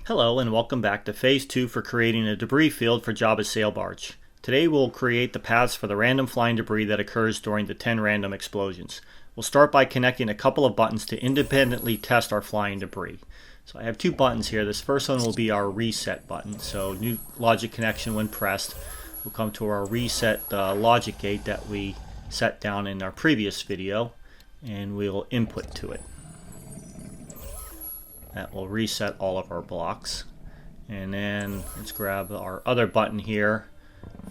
Hello and welcome back to Phase 2 for creating a debris field for Java's sail barge. Today we'll create the paths for the random flying debris that occurs during the 10 random explosions. We'll start by connecting a couple of buttons to independently test our flying debris. So I have two buttons here. This first one will be our reset button. So new logic connection when pressed. We'll come to our reset logic gate that we set down in our previous video, and we'll input to it. That will reset all of our blocks. And then let's grab our other button here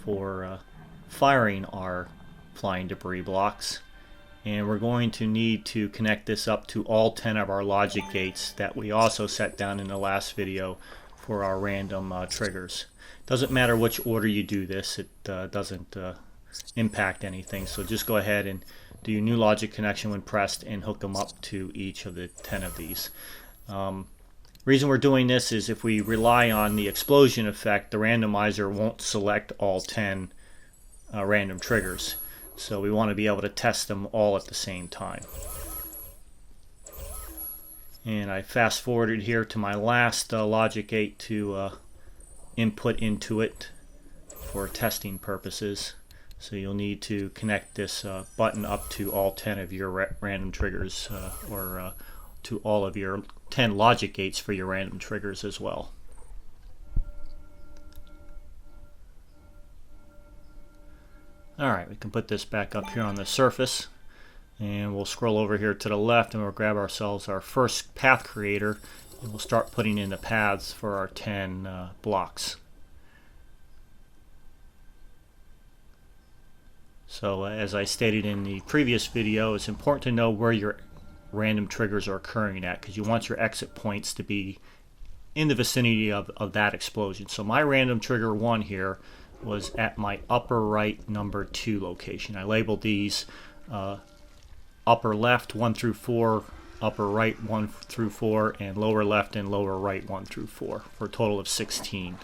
for firing our flying debris blocks. And we're going to need to connect this up to all 10 of our logic gates that we also set down in the last video for our random triggers. Doesn't matter which order you do this, it doesn't impact anything. So just go ahead and do your new logic connection when pressed and hook them up to each of the 10 of these. Reason we're doing this is if we rely on the explosion effect, the randomizer won't select all 10 random triggers. So we want to be able to test them all at the same time. And I fast forwarded here to my last logic gate to input into it for testing purposes. So you'll need to connect this button up to all 10 of your random triggers or to all of your 10 logic gates for your random triggers as well. Alright, we can put this back up here on the surface, and we'll scroll over here to the left and we'll grab ourselves our first path creator, and we'll start putting in the paths for our 10 blocks. So as I stated in the previous video, it's important to know where your random triggers are occurring at, because you want your exit points to be in the vicinity of that explosion. So my random trigger 1 here was at my upper right number 2 location. I labeled these upper left 1 through 4, upper right 1 through 4, and lower left and lower right 1 through 4 for a total of 16.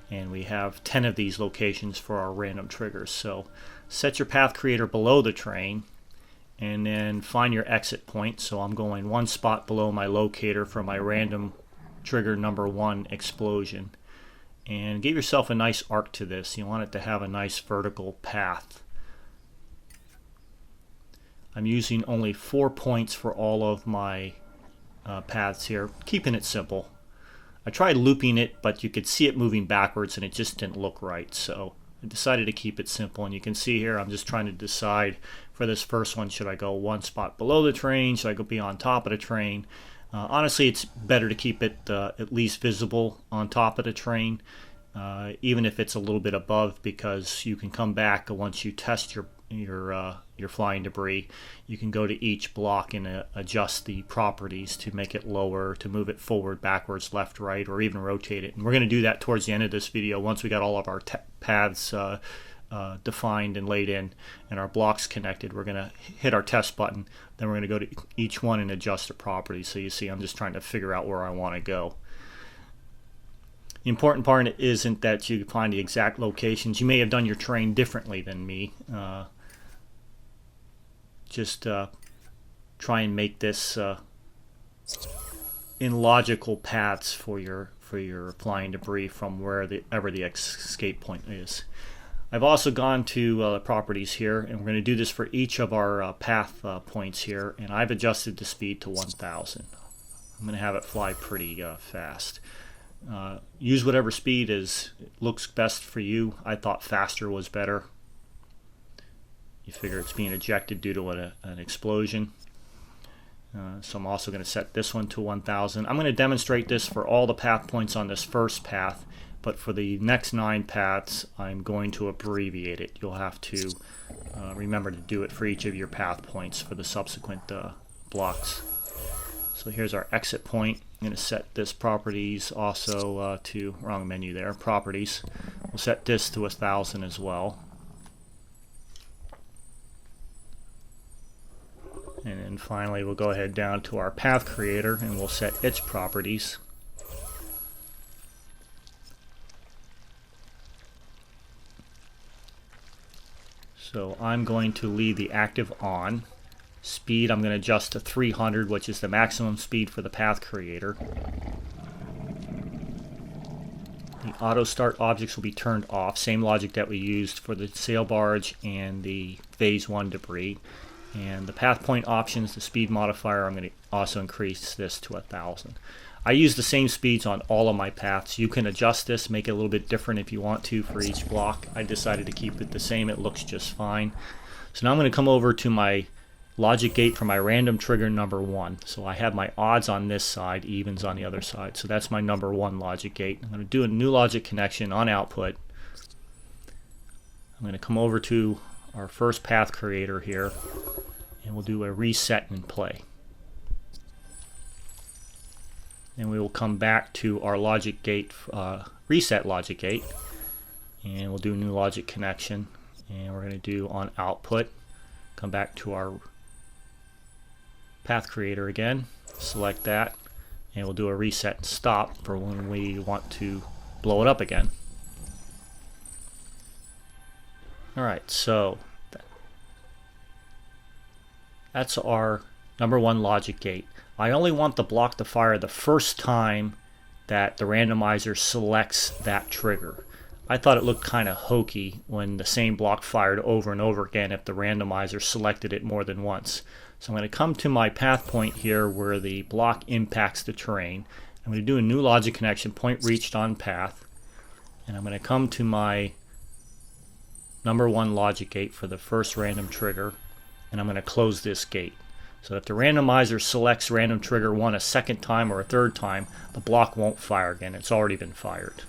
And we have 10 of these locations for our random triggers. So set your path creator below the train and then find your exit point. So I'm going one spot below my locator for my random trigger number 1 explosion. And give yourself a nice arc to this. You want it to have a nice vertical path. I'm using only 4 points for all of my paths here, keeping it simple. I tried looping it, but you could see it moving backwards and it just didn't look right. So I decided to keep it simple, and you can see here I'm just trying to decide for this first one, should I go one spot below the train, should I go be on top of the train? Honestly, it's better to keep it at least visible on top of the train, even if it's a little bit above, because you can come back once you test your flying debris. You can go to each block and adjust the properties to make it lower, to move it forward, backwards, left, right, or even rotate it. And we're going to do that towards the end of this video once we got all of our paths defined and laid in and our blocks connected. We're going to hit our test button, then we're going to go to each one and adjust the properties. So you see I'm just trying to figure out where I want to go. The important part isn't that you find the exact locations. You may have done your train differently than me. Just try and make this in logical paths for your flying debris from wherever the escape point is. I've also gone to the properties here, and we're going to do this for each of our path points here, and I've adjusted the speed to 1000. I'm going to have it fly pretty fast. Use whatever speed looks best for you. I thought faster was better. You figure it's being ejected due to an explosion. So I'm also going to set this one to 1000. I'm going to demonstrate this for all the path points on this first path, but for the next 9 paths I'm going to abbreviate it. You'll have to remember to do it for each of your path points for the subsequent blocks. So here's our exit point. I'm going to set this properties also to, wrong menu there, properties. We'll set this to 1000 as well. And then finally we'll go ahead down to our path creator and we'll set its properties. So I'm going to leave the active on Speed I'm going to adjust to 300, which is the maximum speed for the path creator. The auto start objects will be turned off. Same logic that we used for the sail barge and the phase 1 debris. And the path point options, the speed modifier, I'm going to also increase this to 1,000. I use the same speeds on all of my paths. You can adjust this, make it a little bit different if you want to for each block. I decided to keep it the same. It looks just fine. So now I'm going to come over to my logic gate for my random trigger number 1. So I have my odds on this side, evens on the other side. So that's my number 1 logic gate. I'm going to do a new logic connection on output. I'm going to come over to our first path creator here, and we'll do a reset and play. Then we will come back to our logic gate, reset logic gate, and we'll do a new logic connection. And we're going to do on output, come back to our path creator again, select that, and we'll do a reset and stop for when we want to blow it up again. Alright, so that's our number 1 logic gate. I only want the block to fire the first time that the randomizer selects that trigger. I thought it looked kind of hokey when the same block fired over and over again if the randomizer selected it more than once. So I'm going to come to my path point here where the block impacts the terrain. I'm going to do a new logic connection, point reached on path, and I'm going to come to my number 1 logic gate for the first random trigger, and I'm going to close this gate. So if the randomizer selects random trigger 1 a second time or a third time, the block won't fire again. It's already been fired.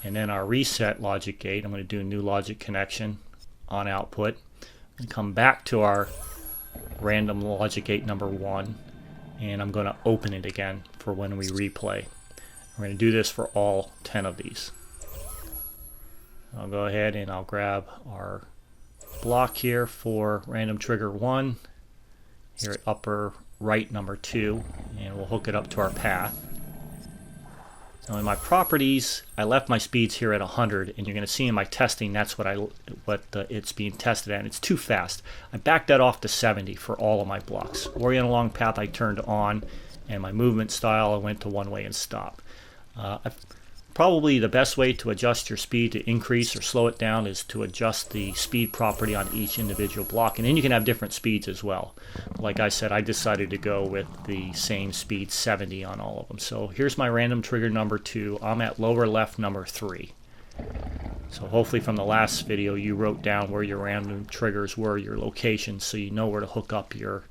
And then our reset logic gate, I'm going to do a new logic connection on output, and come back to our random logic gate number 1, and I'm going to open it again for when we replay. We're going to do this for all 10 of these. I'll go ahead and I'll grab our block here for random trigger 1 here at upper right number 2, and we'll hook it up to our path. Now in my properties, I left my speeds here at 100, and you're going to see in my testing that's what it's being tested at, and it's too fast. I backed that off to 70 for all of my blocks. Orient along path I turned on, and my movement style I went to one way and stop. Probably the best way to adjust your speed to increase or slow it down is to adjust the speed property on each individual block, and then you can have different speeds as well. Like I said, I decided to go with the same speed, 70 on all of them. So here's my random trigger number 2. I'm at lower left number 3. So hopefully from the last video you wrote down where your random triggers were, your locations, so you know where to hook up your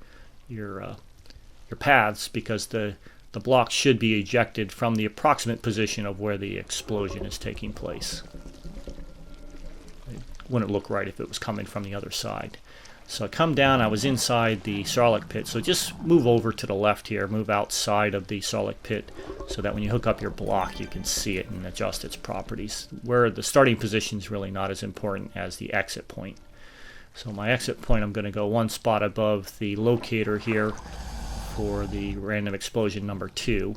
paths, because the block should be ejected from the approximate position of where the explosion is taking place. It wouldn't look right if it was coming from the other side. So I come down, I was inside the Sarlacc pit, so just move over to the left here, move outside of the Sarlacc pit so that when you hook up your block you can see it and adjust its properties. Where the starting position is really not as important as the exit point. So my exit point, I'm going to go 1 spot above the locator here for the random explosion number 2.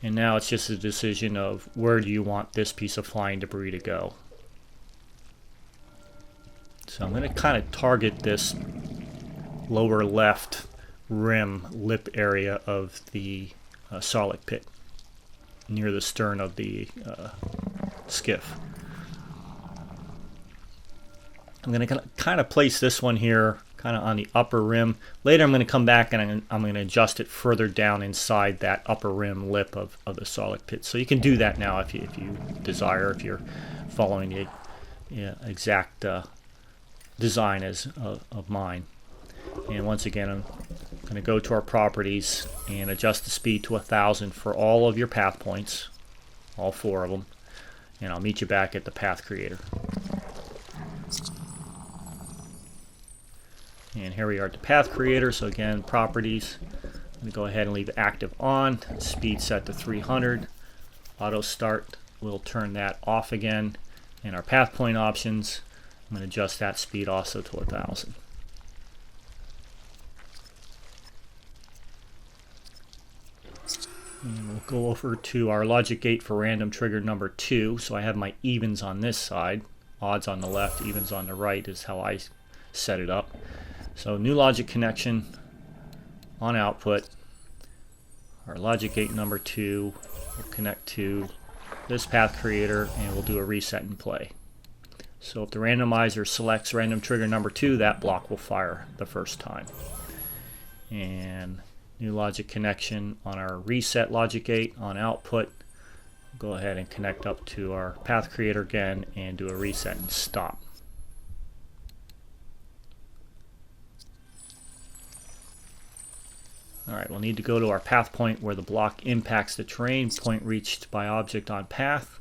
And now it's just a decision of where do you want this piece of flying debris to go. So I'm going to kind of target this lower left rim lip area of the Sarlacc pit near the stern of the skiff. I'm going to kind of place this one here kind of on the upper rim. Later I'm going to come back and I'm going to adjust it further down inside that upper rim lip of the Sarlacc pit. So you can do that now if you desire, if you're following the exact design of mine. And once again, I'm going to go to our properties and adjust the speed to 1,000 for all of your path points, all 4 of them, and I'll meet you back at the path creator. And here we are at the path creator. So again, properties, I'm going to go ahead and leave active on, speed set to 300, auto start, we'll turn that off again, and our path point options, I'm going to adjust that speed also to 1,000. And we'll go over to our logic gate for random trigger number 2. So I have my evens on this side, odds on the left, evens on the right is how I set it up. So new logic connection on output. Our logic gate number 2 will connect to this path creator, and we'll do a reset and play. So if the randomizer selects random trigger number 2, that block will fire the first time. And new logic connection on our reset logic gate on output. Go ahead and connect up to our path creator again and do a reset and stop. Alright, we'll need to go to our path point where the block impacts the terrain, point reached by object on path.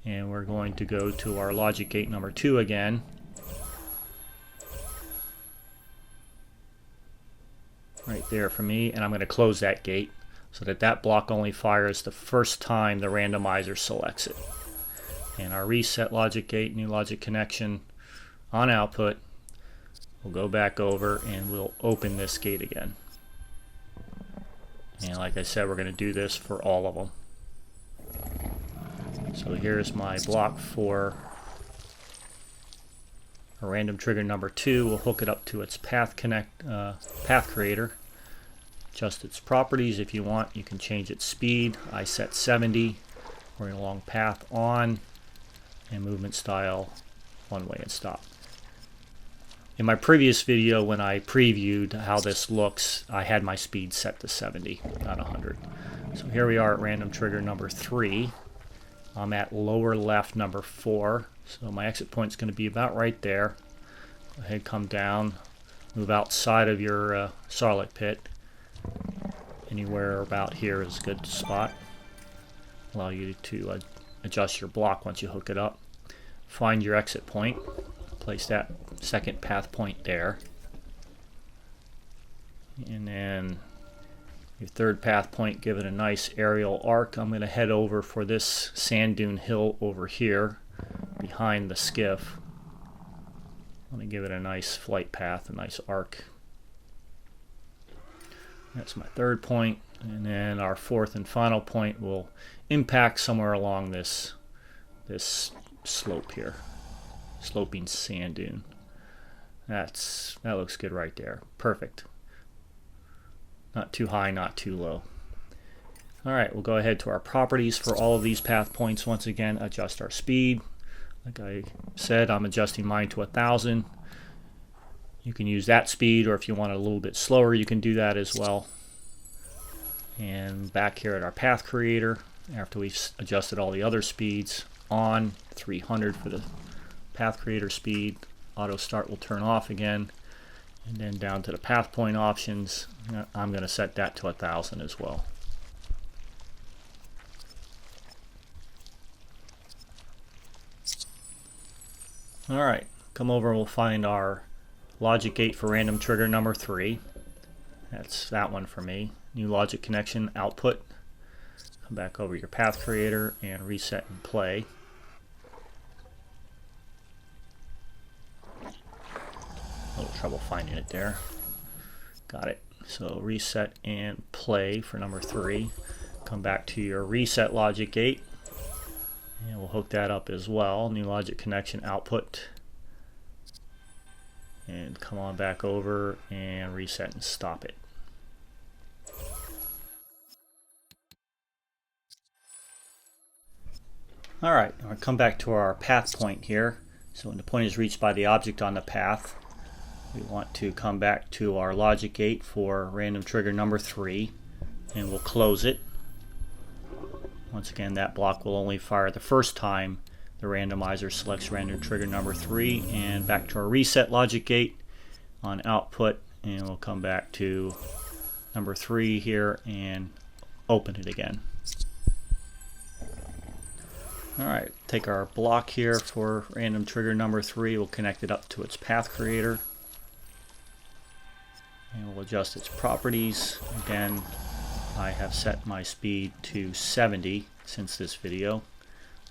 And we're going to go to our logic gate number 2 again. Right there for me, and I'm going to close that gate so that that block only fires the first time the randomizer selects it. And our reset logic gate, new logic connection on output, we'll go back over and we'll open this gate again. And like I said, we're going to do this for all of them. So here's my block for a random trigger number 2. We'll hook it up to its path creator. Adjust its properties if you want. You can change its speed. I set 70. We're in a long path on, and movement style one way and stop. In my previous video, when I previewed how this looks, I had my speed set to 70, not 100. So here we are at random trigger number 3. I'm at lower left number 4, so my exit point is going to be about right there. Go ahead, come down, move outside of your Sarlacc pit. Anywhere about here is a good spot. Allow you to adjust your block once you hook it up. Find your exit point. Place that second path point there. And then your third path point, give it a nice aerial arc. I'm going to head over for this sand dune hill over here behind the skiff. I'm going to give it a nice flight path, a nice arc. That's my third point, and then our fourth and final point will impact somewhere along this slope here, sloping sand dune. That looks good right there. Perfect. Not too high, not too low. Alright, we'll go ahead to our properties for all of these path points. Once again, adjust our speed. Like I said, I'm adjusting mine to 1,000. You can use that speed, or if you want it a little bit slower, you can do that as well. And back here at our path creator, after we've adjusted all the other speeds, on 300 for the path creator speed. Auto start will turn off again. And then down to the path point options, I'm going to set that to 1,000 as well. Alright, come over and we'll find our logic gate for random trigger number 3. That's that one for me. New logic connection output. Come back over your path creator and reset and play. A little trouble finding it there. Got it. So reset and play for number 3. Come back to your reset logic gate. And we'll hook that up as well. New logic connection output. And come on back over and reset and stop it. Alright, I'll come back to our path point here. So when the point is reached by the object on the path, we want to come back to our logic gate for random trigger number 3, and we'll close it. Once again, that block will only fire the first time the randomizer selects random trigger number 3, and back to our reset logic gate on output, and we'll come back to number 3 here and open it again. Alright, take our block here for random trigger number 3, we'll connect it up to its path creator. And we'll adjust its properties. Again, I have set my speed to 70 since this video.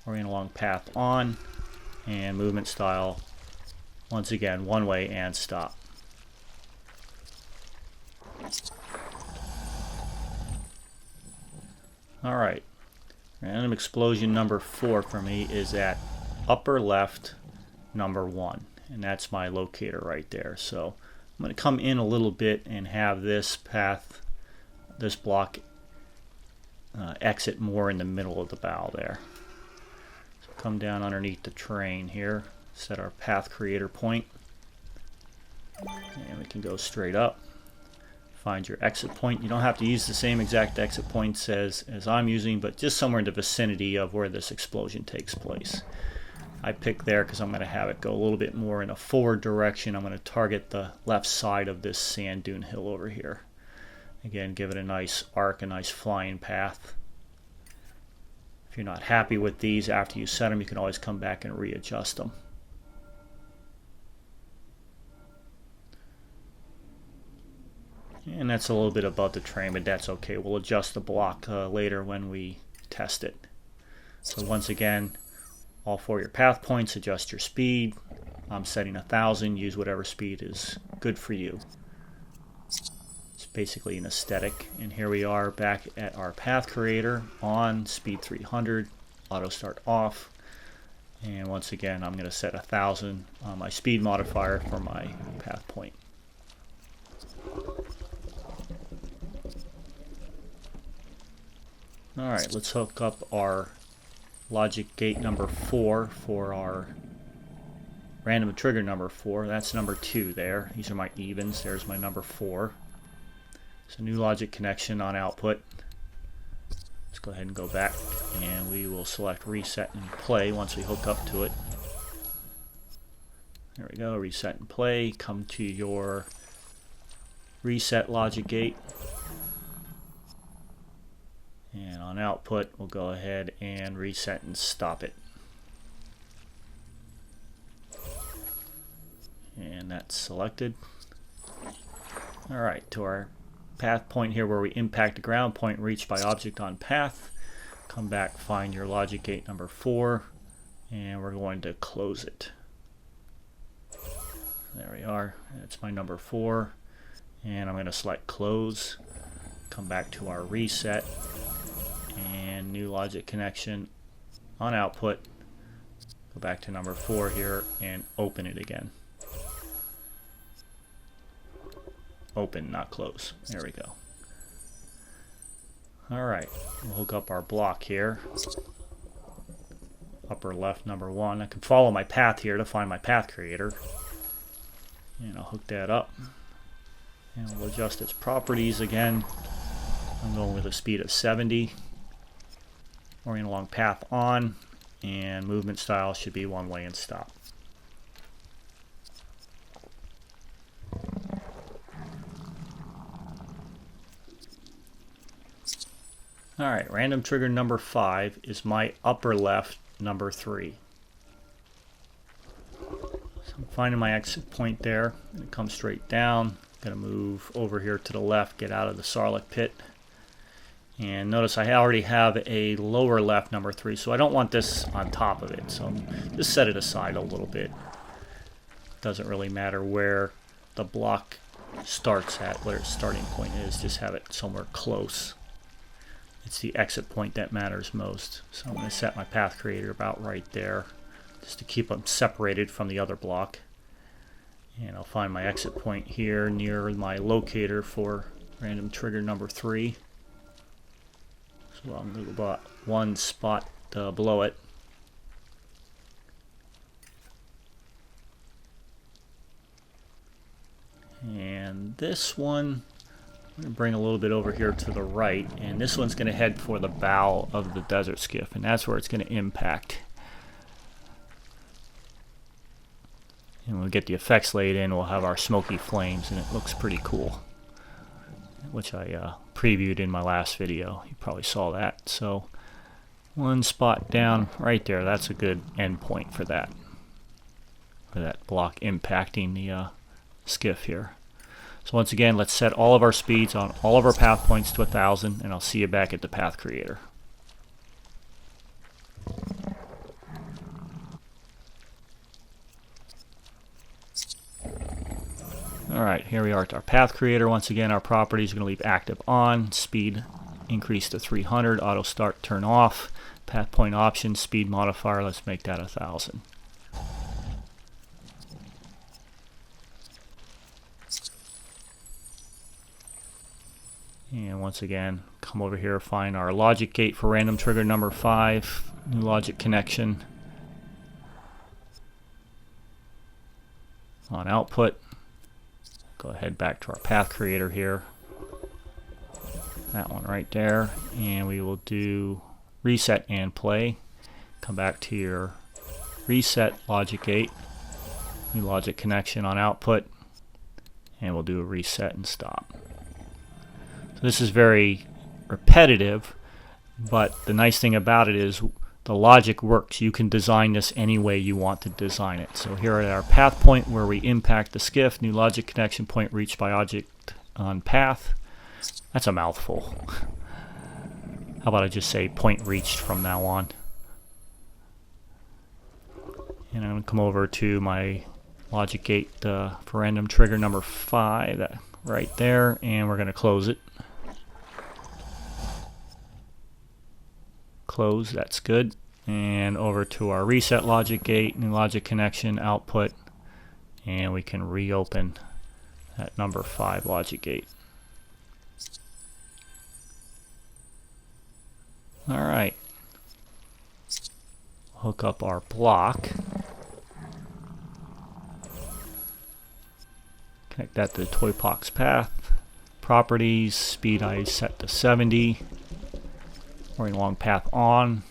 We're in a long path on, and movement style, once again, one way and stop. Alright, random explosion number 4 for me is at upper left number 1, and that's my locator right there. So I'm I'm going to come in a little bit and have this path, this block, exit more in the middle of the bow there. So come down underneath the terrain here, set our path creator point, and we can go straight up. Find your exit point. You don't have to use the same exact exit points as I'm using, but just somewhere in the vicinity of where this explosion takes place. I picked there because I'm going to have it go a little bit more in a forward direction. I'm going to target the left side of this sand dune hill over here. Again, give it a nice arc, a nice flying path. If you're not happy with these after you set them, you can always come back and readjust them. And that's a little bit above the terrain, but that's okay. We'll adjust the block later when we test it. So once again, all for your path points, adjust your speed. I'm setting 1,000. Use whatever speed is good for you. It's basically an aesthetic. And here we are back at our path creator on speed 300, auto start off. And once again, I'm going to set 1,000 on my speed modifier for my path point. Alright, let's hook up our logic gate number 4 for our random trigger number 4. That's number 2 there. These are my evens. There's my number 4. So new logic connection on output. Let's go ahead and go back and we will select reset and play once we hook up to it. There we go, reset and play. Come to your reset logic gate. And on output, we'll go ahead and reset and stop it. And that's selected. Alright, to our path point here where we impact the ground point reached by object on path. Come back, find your logic gate number 4, and we're going to close it. There we are. That's my number 4. And I'm going to select close. Come back to our reset. And new logic connection on output. Go back to number 4 here and open it again. Open, not close. There we go. Alright, we'll hook up our block here. Upper left number 1. I can follow my path here to find my path creator. And I'll hook that up. And we'll adjust its properties again. I'm going with a speed of 70. Orient along path on, and movement style should be one way and stop. Alright, random trigger number 5 is my upper left number 3. So I'm finding my exit point there. I'm going to come straight down. I'm going to move over here to the left, get out of the Sarlacc pit. And notice I already have a lower left number 3, so I don't want this on top of it. So just set it aside a little bit. Doesn't really matter where the block starts at, where its starting point is. Just have it somewhere close. It's the exit point that matters most. So I'm going to set my path creator about right there, just to keep them separated from the other block. And I'll find my exit point here near my locator for random trigger number 3. So I'm going to go about 1 spot below it. And this one, I'm going to bring a little bit over here to the right. And this one's going to head for the bow of the Desert Skiff. And that's where it's going to impact. And when we get the effects laid in, we'll have our smoky flames. And it looks pretty cool, which I previewed in my last video. You probably saw that. So 1 spot down right there. That's a good end point for that block impacting the skiff here. So once again, let's set all of our speeds on all of our path points to 1,000, and I'll see you back at the path creator. Alright, here we are at our path creator. Once again, our properties are going to leave active on. Speed increase to 300. Auto start turn off. Path point options, speed modifier, let's make that 1,000. And once again, come over here, find our logic gate for random trigger number 5, new logic connection. On output, go ahead back to our path creator here. That one right there. And we will do reset and play. Come back to your reset logic gate, new logic connection on output, and we'll do a reset and stop. This is very repetitive, but the nice thing about it is the logic works. You can design this any way you want to design it. So here at our path point where we impact the skiff, new logic connection point reached by object on path. That's a mouthful. How about I just say point reached from now on? And I'm going to come over to my logic gate for random trigger number 5, that right there, and we're going to close it. Close, that's good. And over to our reset logic gate, new logic connection, output, and we can reopen that number 5 logic gate. Alright. Hook up our block. Connect that to the ToyPox path. Properties, speed I set to 70. Running along path on,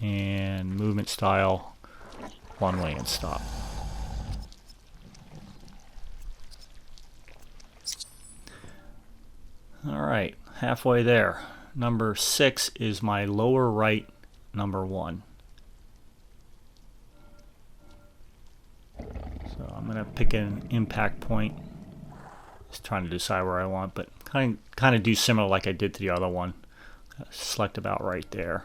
and movement style one way and stop. Alright, halfway there. Number 6 is my lower right number 1. So I'm going to pick an impact point. Just trying to decide where I want, but kind of do similar like I did to the other one. Select about right there.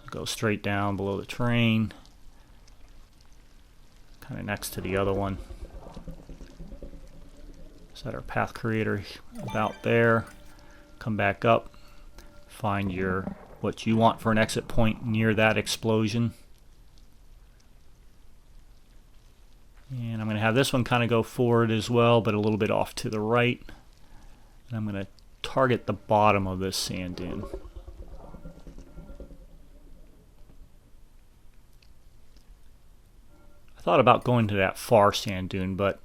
Go straight down below the terrain, kind of next to the other one. Set our path creator about there. Come back up, find your what you want for an exit point near that explosion. And I'm going to have this one kind of go forward as well, but a little bit off to the right. And I'm going to target the bottom of this sand dune. I thought about going to that far sand dune, but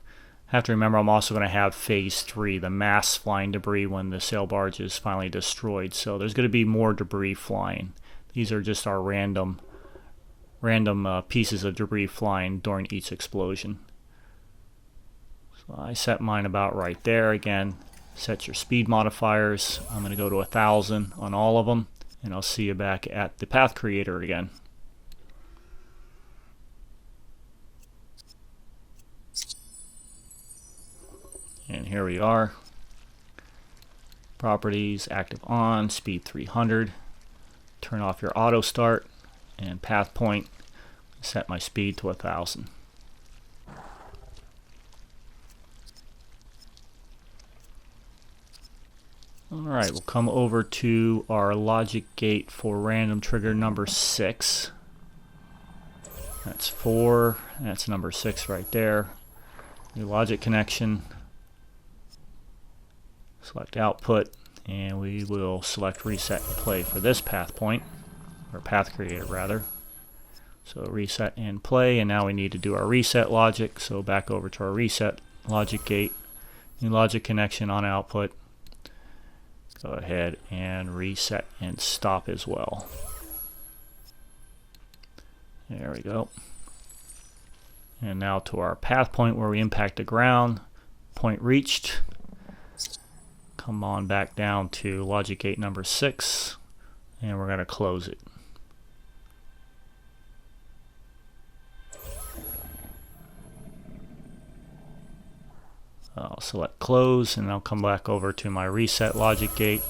I have to remember I'm also going to have phase 3, the mass flying debris when the sail barge is finally destroyed. So there's going to be more debris flying. These are just our random pieces of debris flying during each explosion. So I set mine about right there. Again, set your speed modifiers. I'm going to go to 1,000 on all of them, and I'll see you back at the path creator again. And here we are. Properties, active on, speed 300. Turn off your auto start, and path point. Set my speed to 1,000. Alright, we'll come over to our logic gate for random trigger number 6. That's 4. That's number 6 right there. New logic connection. Select output, and we will select reset and play for this path point, or path creator rather. So reset and play, and now we need to do our reset logic. So back over to our reset logic gate, new logic connection on output. Go ahead and reset and stop as well. There we go. And now to our path point where we impact the ground. Point reached. Come on back down to logic gate number 6, and we're going to close it. I'll select close, and I'll come back over to my reset logic gate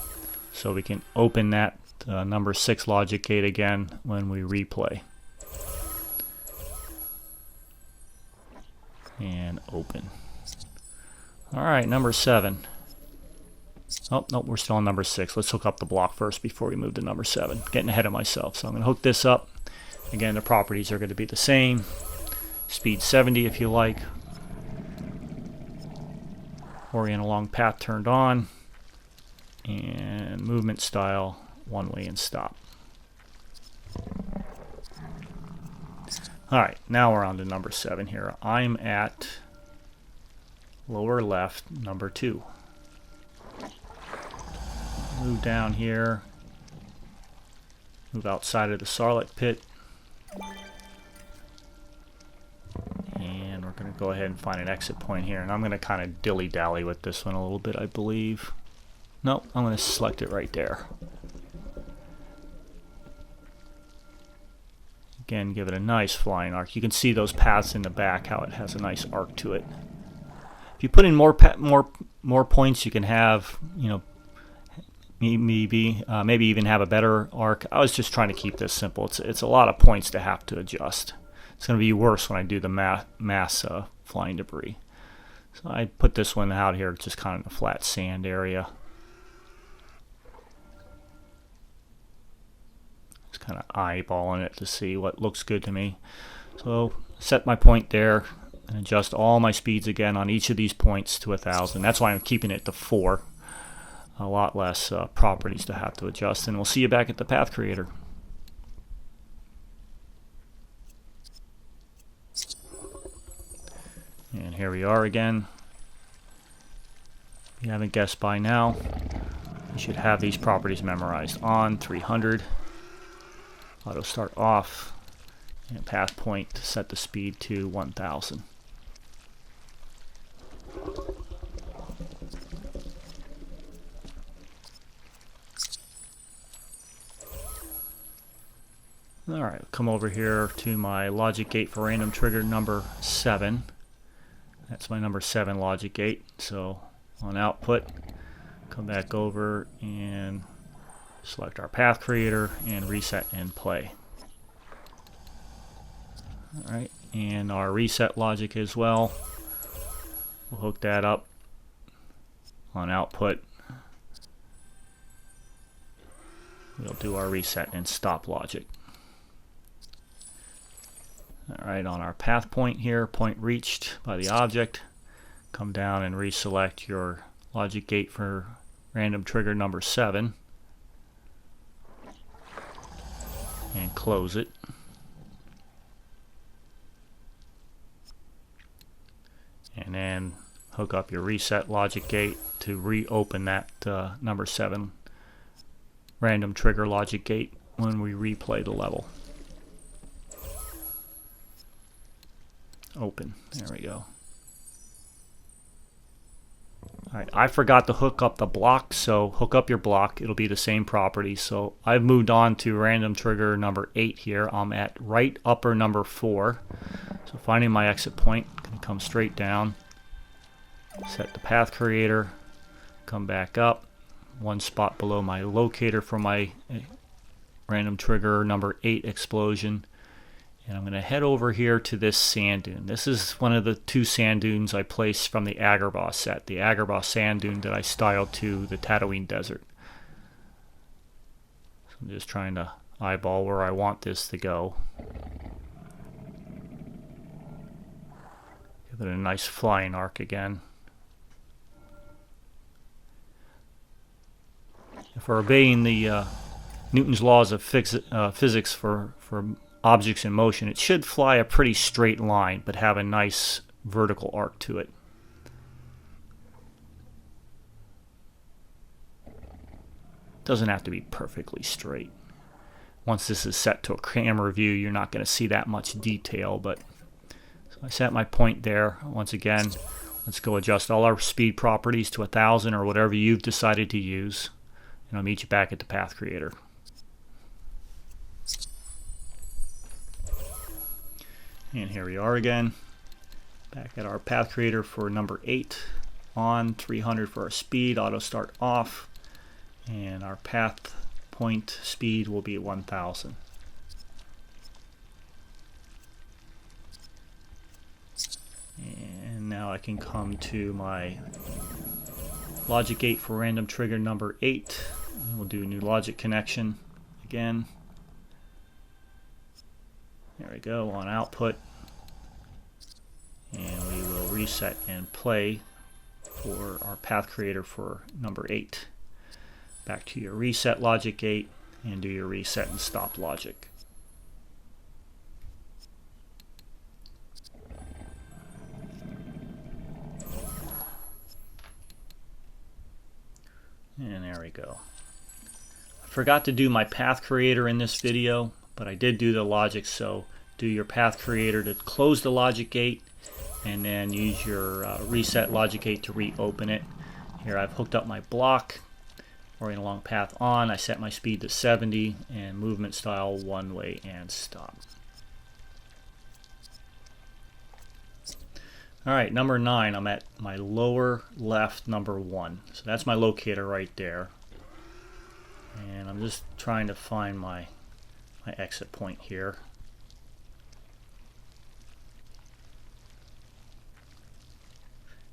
so we can open that number 6 logic gate again when we replay. And open. Alright, number 7. Oh, no, we're still on number 6. Let's hook up the block first before we move to number 7. Getting ahead of myself. So I'm going to hook this up. Again, the properties are going to be the same. Speed 70 if you like. Orient along path turned on. And movement style, one way and stop. Alright, now we're on to number 7 here. I'm at lower left, number 2. Move down here. Move outside of the Sarlacc pit. And we're going to go ahead and find an exit point here. And I'm going to kind of dilly-dally with this one a little bit, I believe. Nope, I'm going to select it right there. Again, give it a nice flying arc. You can see those paths in the back, how it has a nice arc to it. If you put in more points, you can have, you know, maybe even have a better arc. I was just trying to keep this simple. It's a lot of points to have to adjust. It's going to be worse when I do the mass flying debris. So I put this one out here, just kind of in a flat sand area. Just kind of eyeballing it to see what looks good to me. So set my point there and adjust all my speeds again on each of these points to 1,000. That's why I'm keeping it to 4. A lot less properties to have to adjust. And we'll see you back at the Path Creator. And here we are again. If you haven't guessed by now, you should have these properties memorized. On 300, auto start off, and path point to set the speed to 1,000. Alright, come over here to my logic gate for random trigger number 7. That's my number 7 logic gate. So on output, come back over and select our path creator and reset and play. Alright, and our reset logic as well. We'll hook that up on output. We'll do our reset and stop logic. Alright, on our path point here, point reached by the object, come down and reselect your logic gate for random trigger number 7 and close it. And then hook up your reset logic gate to reopen that number 7 random trigger logic gate when we replay the level. Open. There we go. Alright, I forgot to hook up the block, so hook up your block. It'll be the same property. So I've moved on to random trigger number 8 here. I'm at right upper number 4. So finding my exit point, can come straight down. Set the path creator. Come back up. One spot below my locator for my random trigger number 8 explosion. And I'm going to head over here to this sand dune. This is one of the 2 sand dunes I placed from the Agrabah set. The Agrabah sand dune that I styled to the Tatooine desert. So I'm just trying to eyeball where I want this to go. Give it a nice flying arc again. If we're obeying the Newton's laws of physics for objects in motion, it should fly a pretty straight line but have a nice vertical arc to it. Doesn't have to be perfectly straight. Once this is set to a camera view, you're not going to see that much detail, but so I set my point there. Once again, let's go adjust all our speed properties to 1,000 or whatever you've decided to use, and I'll meet you back at the path creator. And here we are again, back at our path creator for number 8, on 300 for our speed, auto start off, and our path point speed will be 1,000. And now I can come to my logic gate for random trigger number 8. And we'll do a new logic connection again. There we go, on output. And we will reset and play for our path creator for number 8. Back to your reset logic gate and do your reset and stop logic. And there we go. I forgot to do my path creator in this video, but I did do the logic, so do your path creator to close the logic gate and then use your reset logic gate to reopen it. Here I've hooked up my block, oriented along path on, I set my speed to 70 and movement style one way and stop. Alright, number 9, I'm at my lower left number 1. So that's my locator right there. And I'm just trying to find my exit point here.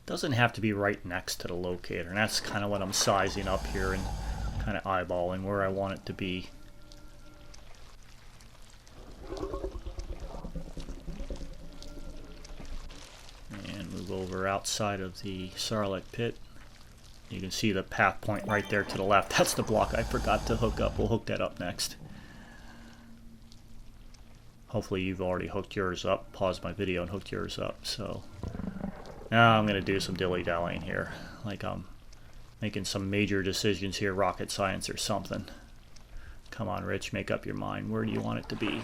Doesn't have to be right next to the locator, and that's kind of what I'm sizing up here and kind of eyeballing where I want it to be. And move over outside of the Sarlacc pit. You can see the path point right there to the left. That's the block I forgot to hook up. We'll hook that up next. Hopefully you've already hooked yours up. Paused my video and hooked yours up. So now I'm going to do some dilly-dallying here. Like I'm making some major decisions here, rocket science or something. Come on, Rich, make up your mind. Where do you want it to be?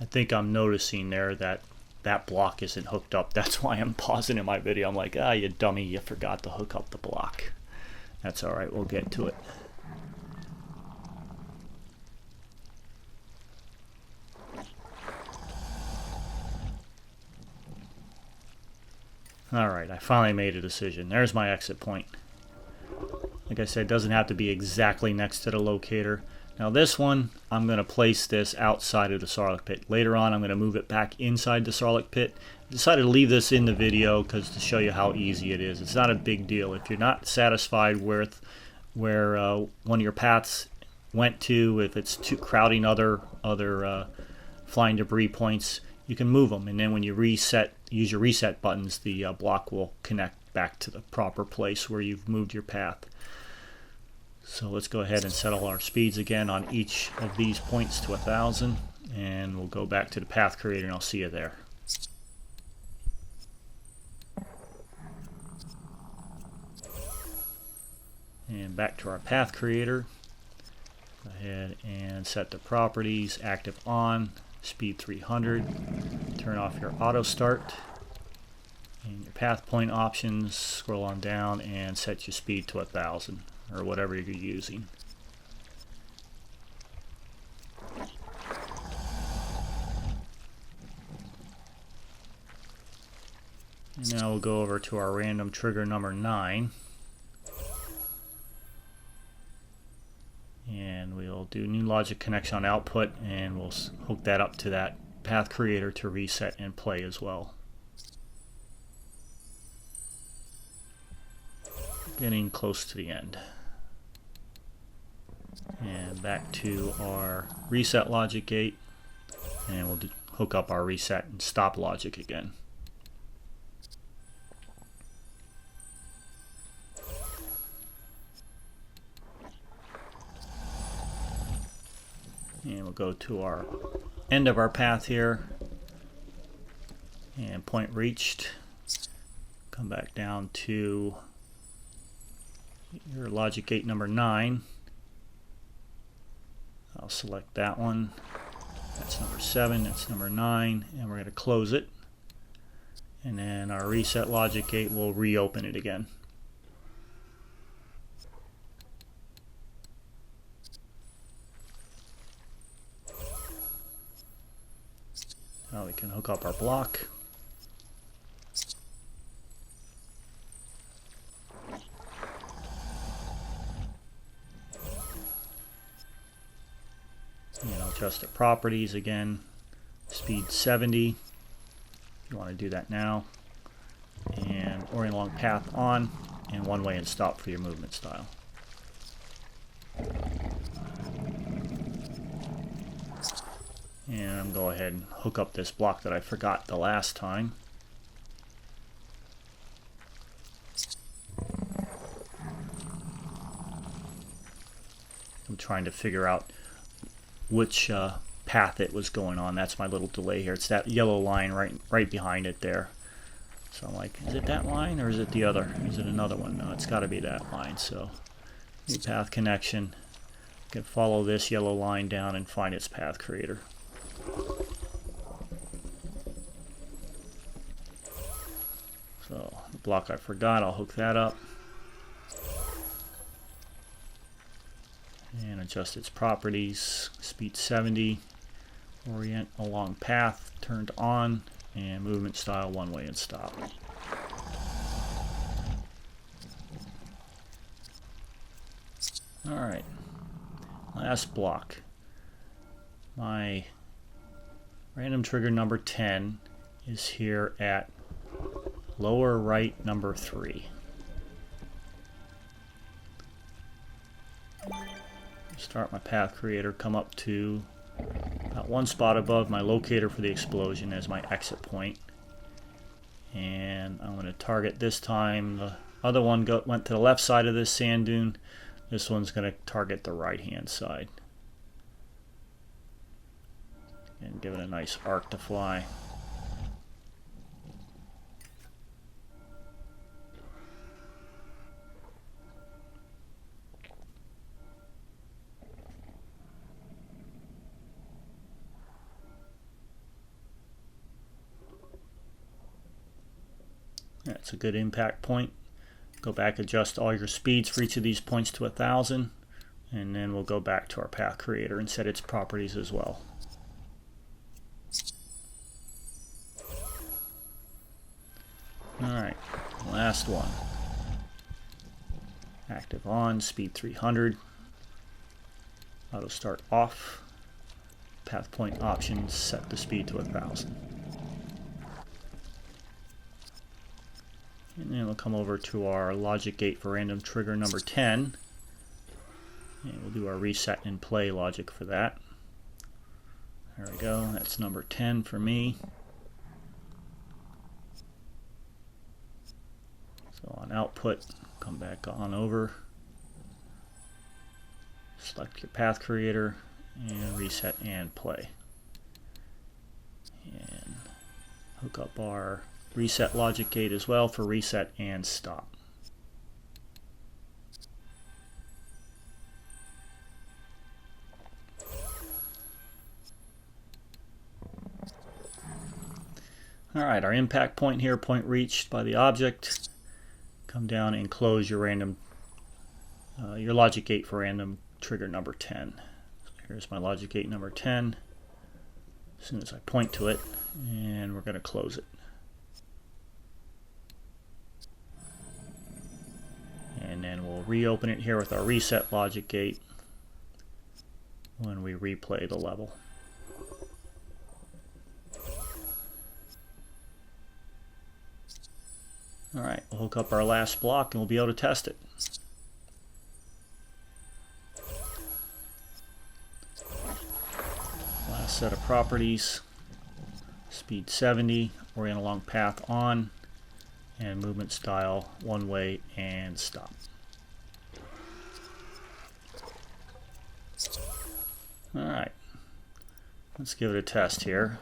I think I'm noticing there that that block isn't hooked up. That's why I'm pausing in my video. I'm like, ah, you dummy, you forgot to hook up the block. That's all right, we'll get to it. Alright, I finally made a decision. There's my exit point. Like I said, it doesn't have to be exactly next to the locator. Now this one, I'm going to place this outside of the Sarlacc pit. Later on, I'm going to move it back inside the Sarlacc pit. I decided to leave this in the video because to show you how easy it is. It's not a big deal. If you're not satisfied with where one of your paths went to, if it's too crowding other flying debris points, you can move them. And then when you reset, use your reset buttons, the block will connect back to the proper place where you've moved your path. So let's go ahead and set all our speeds again on each of these points to 1,000, and we'll go back to the path creator and I'll see you there. And back to our path creator. Go ahead and set the properties, active on, speed 300, turn off your auto start, and your path point options, scroll on down and set your speed to 1,000. Or whatever you're using. And now we'll go over to our random trigger number 9. And we'll do new logic connection on output, and we'll hook that up to that path creator to reset and play as well. Getting close to the end. And back to our reset logic gate, and we'll hook up our reset and stop logic again. And we'll go to our end of our path here, and point reached. Come back down to your logic gate number 9. I'll select that one. That's number 7, that's number 9, and we're going to close it. And then our reset logic gate will reopen it again. Now we can hook up our block. And I'll adjust the properties again. Speed 70. If you want to do that now. And orient along path on, and one way and stop for your movement style. And I'm going to go ahead and hook up this block that I forgot the last time. I'm trying to figure out which path it was going on. That's my little delay here. It's that yellow line right behind it there. So I'm like, is it that line or is it the other? Is it another one? No, it's got to be that line. So new path connection. I can follow this yellow line down and find its path creator. So the block I forgot, I'll hook that up. And adjust its properties. Speed 70. Orient along path turned on. And movement style one way and stop. Alright. Last block. My random trigger number 10 is here at lower right number 3. Start my path creator, come up to about one spot above my locator for the explosion as my exit point. And I'm going to target this time. The other one went to the left side of this sand dune. This one's going to target the right hand side. And give it a nice arc to fly. That's a good impact point. Go back, adjust all your speeds for each of these points to 1,000, and then we'll go back to our path creator and set its properties as well. Alright, last one. Active on, speed 300. Auto start off. Path point options, set the speed to 1,000. And then we'll come over to our logic gate for random trigger number 10. And we'll do our reset and play logic for that. There we go, that's number 10 for me. So on output, come back on over. Select your path creator and reset and play. And hook up our reset logic gate as well for reset and stop. Alright, our impact point here, point reached by the object. Come down and close your random, your logic gate for random trigger number 10. So here's my logic gate number 10. As soon as I point to it, and we're going to close it. And then we'll reopen it here with our reset logic gate when we replay the level. Alright, we'll hook up our last block and we'll be able to test it. Last set of properties. Speed 70, orient along path on, and movement style one way and stop. Alright, let's give it a test here.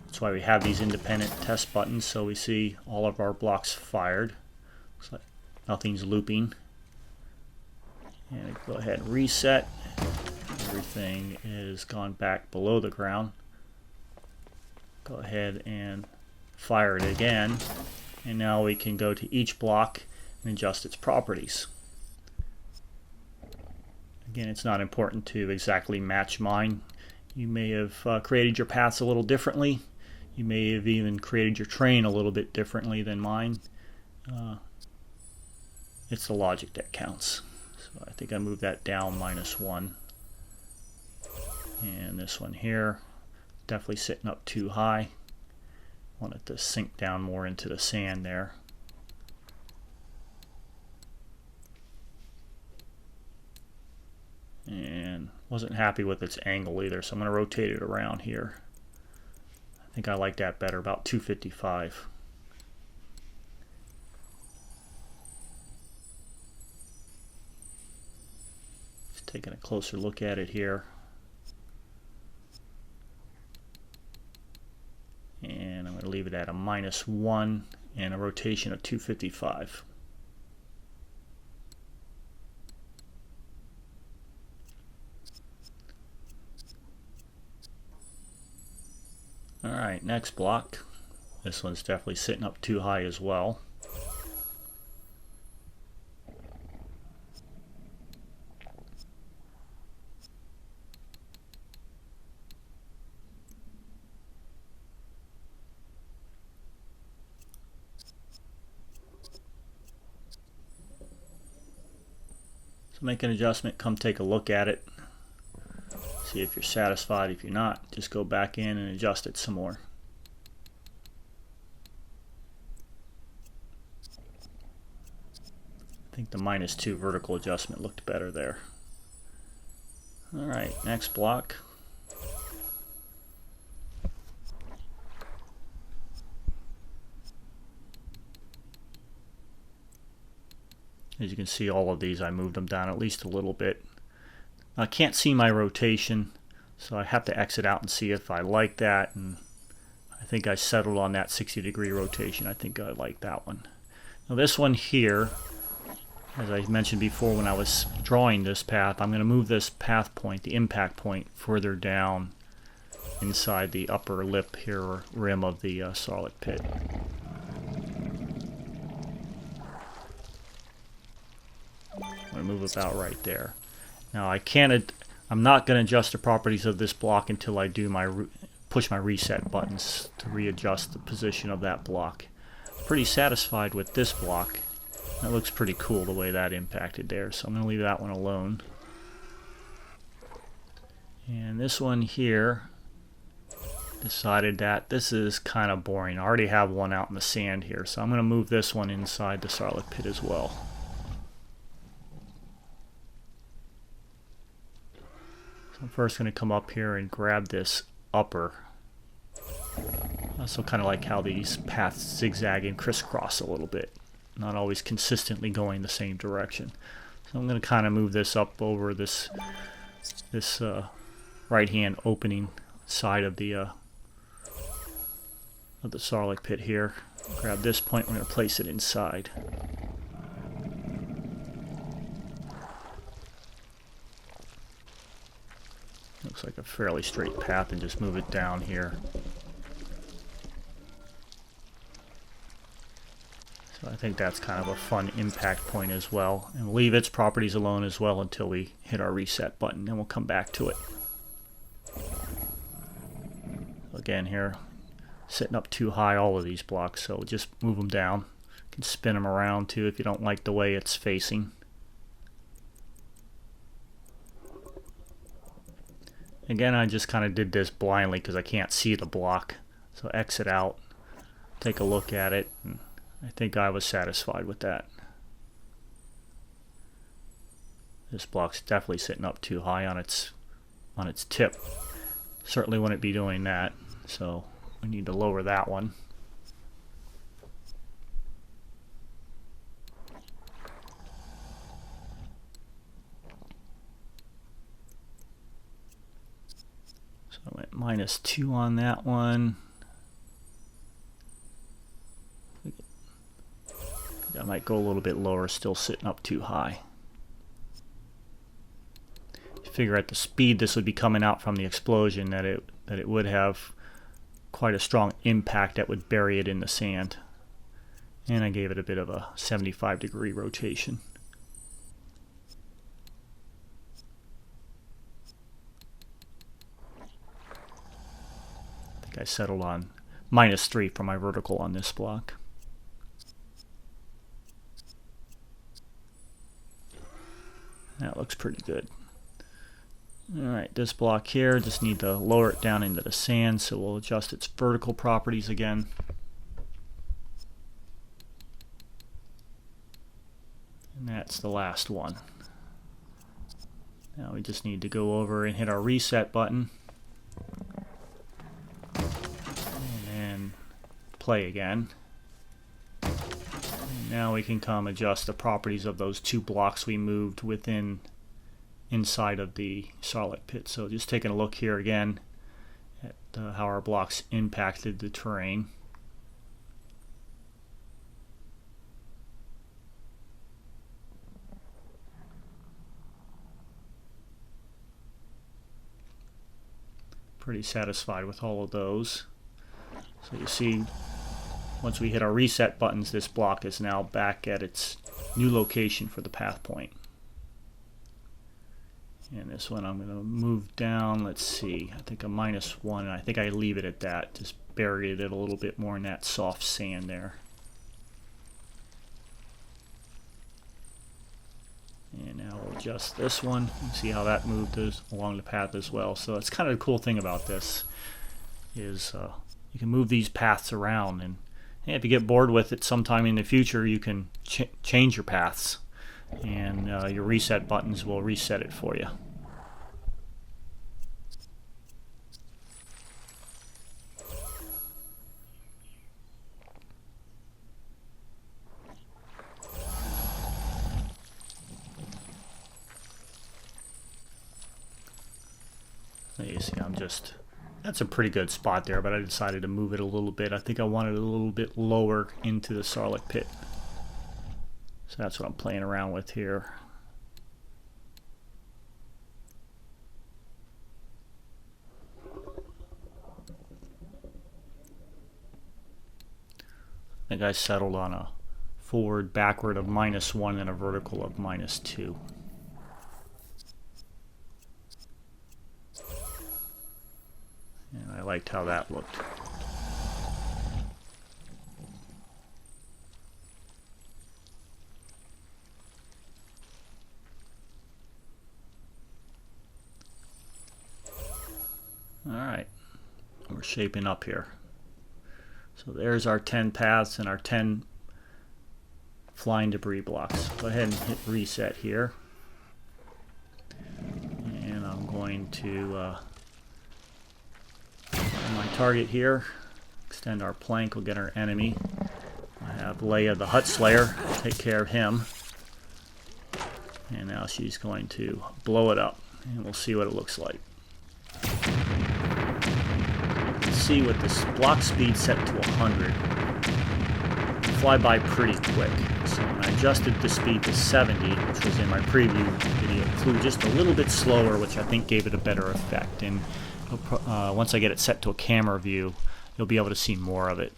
That's why we have these independent test buttons, so we see all of our blocks fired. Looks like nothing's looping. And go ahead and reset. Everything is gone back below the ground. Go ahead and fire it again. And now we can go to each block and adjust its properties. Again, it's not important to exactly match mine. You may have created your paths a little differently. You may have even created your train a little bit differently than mine. It's the logic that counts. So I think I moved that down -1. And this one here, definitely sitting up too high. Want it to sink down more into the sand there. and wasn't happy with its angle either, so I'm going to rotate it around here. I think I like that better, about 255. Just taking a closer look at it here. And I'm going to leave it at a -1 and a rotation of 255. Alright, next block. This one's definitely sitting up too high as well. So make an adjustment, come take a look at it. See if you're satisfied. If you're not, just go back in and adjust it some more. I think the -2 vertical adjustment looked better there. Alright, next block. As you can see, all of these I moved them down at least a little bit. I can't see my rotation, so I have to exit out and see if I like that, and I think I settled on that 60-degree rotation. I think I like that one. Now this one here, as I mentioned before when I was drawing this path, I'm going to move this path point, the impact point, further down inside the upper lip here, or rim of the Sarlacc pit. I'm going to move about right there. Now I'm not going to adjust the properties of this block until I do push my reset buttons to readjust the position of that block. Pretty satisfied with this block. That looks pretty cool the way that impacted there, so I'm going to leave that one alone. And this one here, decided that this is kind of boring. I already have one out in the sand here, so I'm going to move this one inside the Sarlacc pit as well. I'm first going to come up here and grab this upper. Also kind of like how these paths zigzag and crisscross a little bit. Not always consistently going the same direction. So I'm going to kind of move this up over this right hand opening side of the Sarlacc pit here. Grab this point, we're going to place it inside. Looks like a fairly straight path, and just move it down here. So I think that's kind of a fun impact point as well. And we'll leave its properties alone as well until we hit our reset button, and we'll come back to it. Again here, sitting up too high, all of these blocks, so just move them down. You can spin them around too if you don't like the way it's facing. Again, I just kind of did this blindly because I can't see the block. So exit out, take a look at it, and I think I was satisfied with that. This block's definitely sitting up too high on its tip. Certainly wouldn't be doing that, so we need to lower that one. So I went -2 on that one. I might go a little bit lower, still sitting up too high. You figure at the speed this would be coming out from the explosion that it would have quite a strong impact that would bury it in the sand. And I gave it a bit of a 75-degree rotation. I think I settled on -3 for my vertical on this block. That looks pretty good. Alright, this block here, just need to lower it down into the sand, so we'll adjust its vertical properties again. And that's the last one. Now we just need to go over and hit our reset button. And then play again. And now we can come adjust the properties of those 2 blocks we moved inside of the Starlight Pit. So just taking a look here again at how our blocks impacted the terrain. Pretty satisfied with all of those. So you see, once we hit our reset buttons, this block is now back at its new location for the path point. And this one I'm going to move down. Let's see, I think a -1, and I think I leave it at that. Just buried it a little bit more in that soft sand there. And now we'll adjust this one and see how that moved along the path as well. So that's kind of the cool thing about this is you can move these paths around, and if you get bored with it sometime in the future, you can change your paths, and your reset buttons will reset it for you. You see, that's a pretty good spot there, but I decided to move it a little bit. I think I wanted it a little bit lower into the Starlight Pit. So that's what I'm playing around with here. I think I settled on a forward backward of -1 and a vertical of -2. And I liked how that looked. Alright, we're shaping up here. So there's our 10 paths and our 10 flying debris blocks. Go ahead and hit reset here. And I'm going to my target here, extend our plank, we'll get our enemy. I have Leia the Hutt Slayer, take care of him. And now she's going to blow it up, and we'll see what it looks like. You can see with this block speed set to 100, fly by pretty quick. So when I adjusted the speed to 70, which was in my preview video, it flew just a little bit slower, which I think gave it a better effect. And once I get it set to a camera view, you'll be able to see more of it.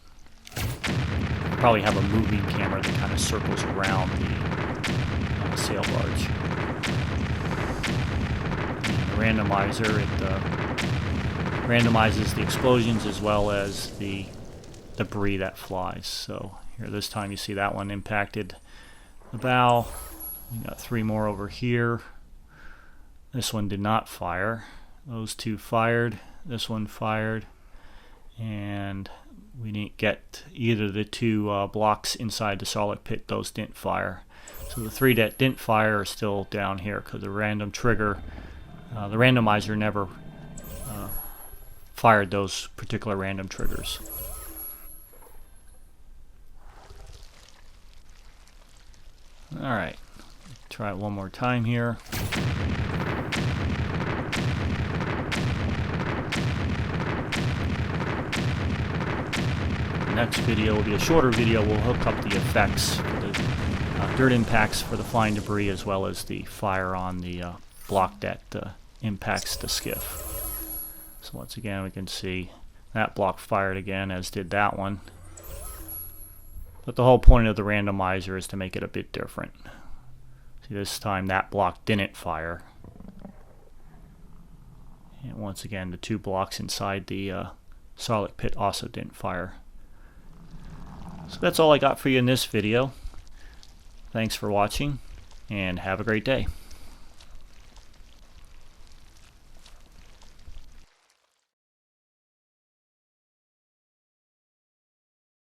Probably have a moving camera that kind of circles around the sail barge. And the randomizer, it randomizes the explosions as well as the debris that flies. So here this time you see that one impacted the bow. We got 3 more over here. This one did not fire. Those 2 fired, this one fired, and we didn't get either of the 2 blocks inside the Starlight Pit. Those didn't fire. So the 3 that didn't fire are still down here because the random trigger, the randomizer never fired those particular random triggers. Alright, try it one more time here. Next video will be a shorter video. We'll hook up the effects for the dirt impacts for the flying debris as well as the fire on the block that impacts the skiff. So once again we can see that block fired again, as did that one. But the whole point of the randomizer is to make it a bit different. See, this time that block didn't fire. And once again the 2 blocks inside the Starlight Pit also didn't fire. So that's all I got for you in this video. Thanks for watching, and have a great day.